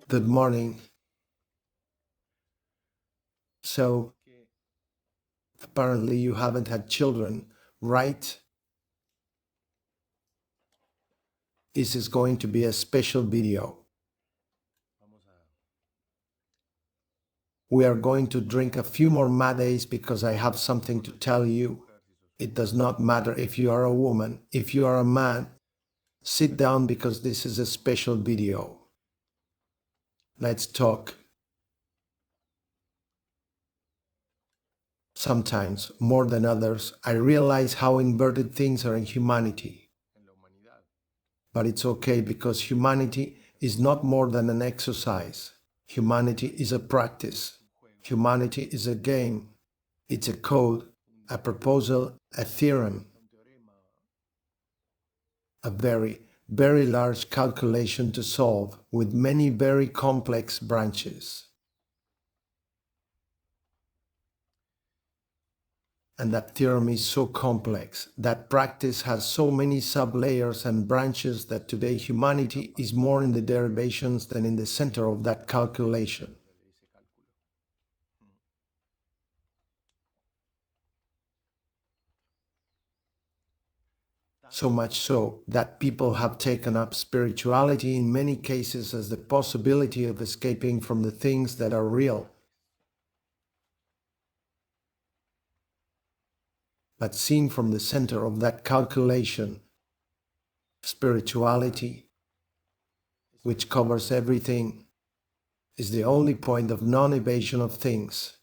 Good morning. So, apparently you haven't had children, right? This is going to be a special video. We are going to drink a few more mates because I have something to tell you. It does not matter if you are a woman, if you are a man. Sit down because this is a special video. Let's talk. Sometimes, more than others, I realize how inverted things are in humanity. But it's okay because humanity is not more than an exercise. Humanity is a practice. Humanity is a game. It's a code, a proposal, a theorem, a very, very large calculation to solve with many very complex branches. And that theorem is so complex, that practice has so many sublayers and branches that today humanity is more in the derivations than in the center of that calculation. So much so that people have taken up spirituality in many cases as the possibility of escaping from the things that are real. But seen from the center of that calculation, spirituality, which covers everything, is the only point of non-evasion of things.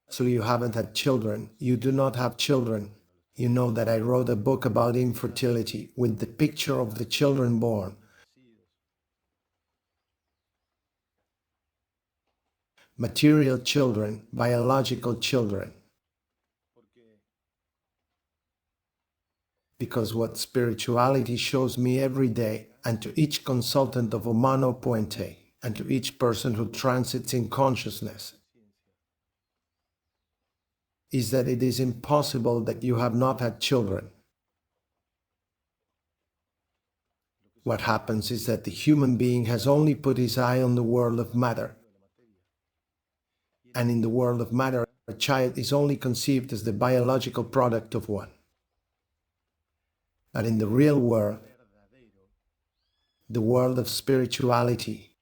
So you haven't had children, you do not have children. You know that I wrote a book about infertility with the picture of the children born. Material children, biological children. Because what spirituality shows me every day, and to each consultant of Humano Puente, and to each person who transits in consciousness, is that it is impossible that you have not had children. What happens is that the human being has only put his eye on the world of matter. And in the world of matter, a child is only conceived as the biological product of one. But in the real world, the world of spirituality,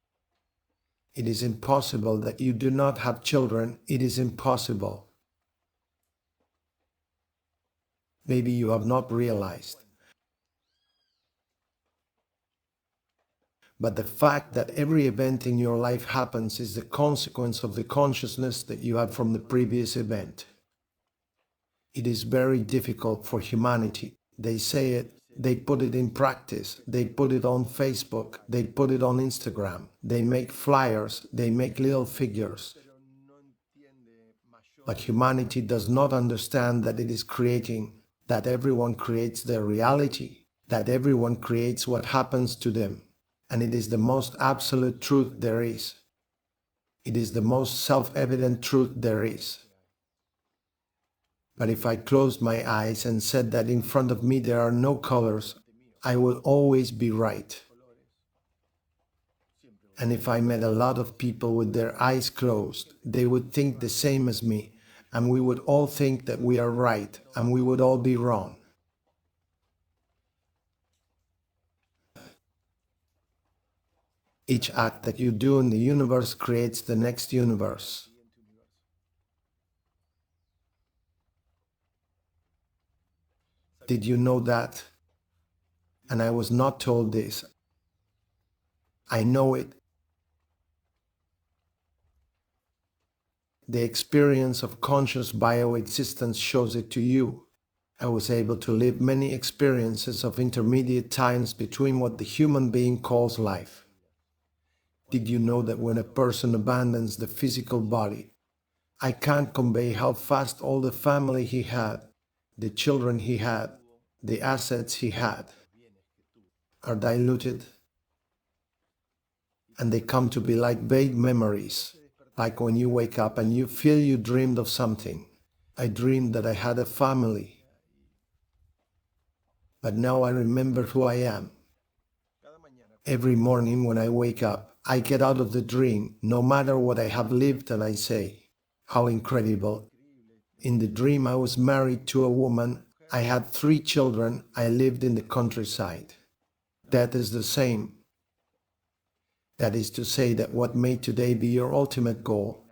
it is impossible that you do not have children. It is impossible. Maybe you have not realized. But the fact that every event in your life happens is the consequence of the consciousness that you had from the previous event. It is very difficult for humanity. They say it, they put it in practice, they put it on Facebook, they put it on Instagram, they make flyers, they make little figures. But humanity does not understand that it is creating, that everyone creates their reality, that everyone creates what happens to them. And it is the most absolute truth there is. It is the most self-evident truth there is. But if I closed my eyes and said that in front of me there are no colors, I will always be right. And if I met a lot of people with their eyes closed, they would think the same as me, and we would all think that we are right, and we would all be wrong. Each act that you do in the universe creates the next universe. Did you know that? And I was not told this. I know it. The experience of conscious bioexistence shows it to you. I was able to live many experiences of intermediate times between what the human being calls life. Did you know that when a person abandons the physical body, I can't convey how fast all the family he had, the children he had, the assets he had, are diluted, and they come to be like vague memories, like when you wake up and you feel you dreamed of something. I dreamed that I had a family, but now I remember who I am. Every morning when I wake up, I get out of the dream, no matter what I have lived, and I say, how incredible. In the dream, I was married to a woman. I had 3 children. I lived in the countryside. That is the same. That is to say that what may today be your ultimate goal.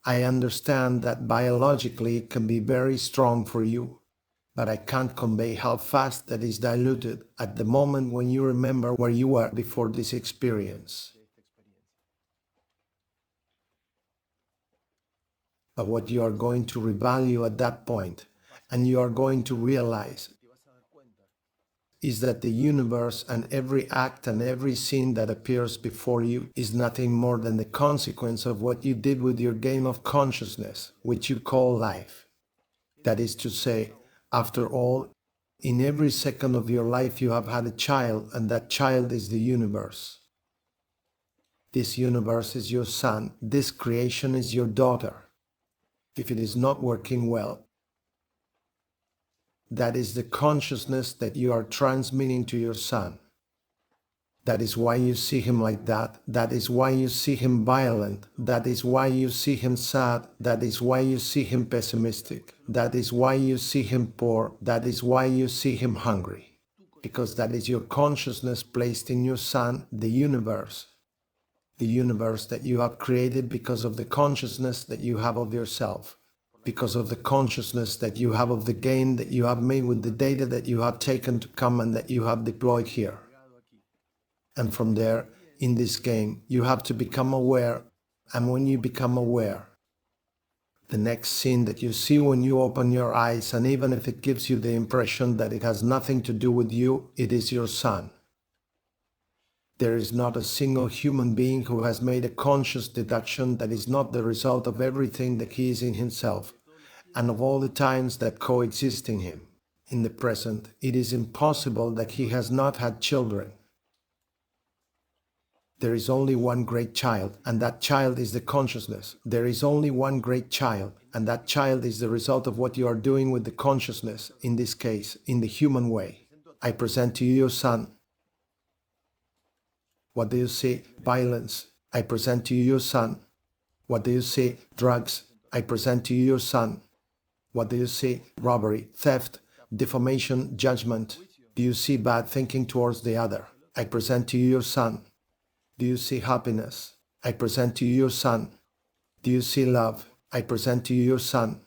I understand that biologically it can be very strong for you, but I can't convey how fast that is diluted at the moment when you remember where you were before this experience. But what you are going to revalue at that point, and you are going to realize, is that the universe and every act and every scene that appears before you is nothing more than the consequence of what you did with your game of consciousness, which you call life. That is to say, after all, in every second of your life you have had a child, and that child is the universe. This universe is your son, this creation is your daughter. If it is not working well, that is the consciousness that you are transmitting to your son. That is why you see him like that. That is why you see him violent. That is why you see him sad. That is why you see him pessimistic. That is why you see him poor. That is why you see him hungry. Because that is your consciousness placed in your son, the universe. The universe that you have created because of the consciousness that you have of yourself. Because of the consciousness that you have of the gain that you have made with the data that you have taken to come and that you have deployed here. And from there, in this game, you have to become aware. And when you become aware, the next scene that you see when you open your eyes, and even if it gives you the impression that it has nothing to do with you, it is your son. There is not a single human being who has made a conscious deduction that is not the result of everything that he is in himself, and of all the times that coexist in him. In the present, it is impossible that he has not had children. There is only one great child, and that child is the consciousness. There is only one great child, and that child is the result of what you are doing with the consciousness, in this case, in the human way. I present to you your son. What do you see? Violence. I present to you your son. What do you see? Drugs. I present to you your son. What do you see? Robbery, theft, defamation, judgment. Do you see bad thinking towards the other? I present to you your son. Do you see happiness? I present to you your son. Do you see love? I present to you your son.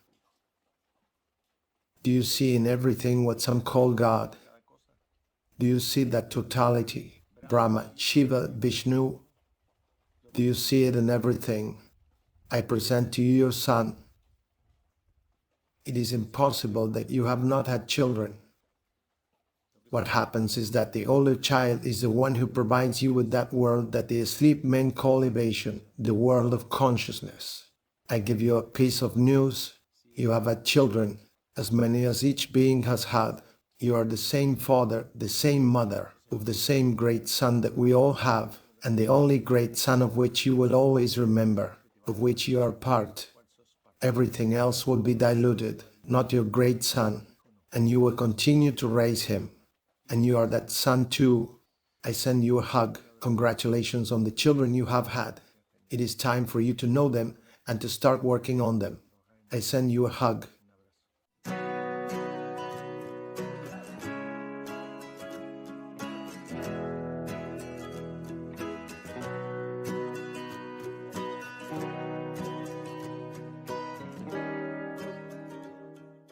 Do you see in everything what some call God? Do you see that totality? Brahma, Shiva, Vishnu? Do you see it in everything? I present to you your son. It is impossible that you have not had children. What happens is that the older child is the one who provides you with that world that the asleep men call evasion, the world of consciousness. I give you a piece of news. You have had children, as many as each being has had. You are the same father, the same mother, of the same great son that we all have, and the only great son of which you will always remember, of which you are part. Everything else will be diluted, not your great son, and you will continue to raise him. And you are that son too. I send you a hug. Congratulations on the children you have had. It is time for you to know them and to start working on them. I send you a hug.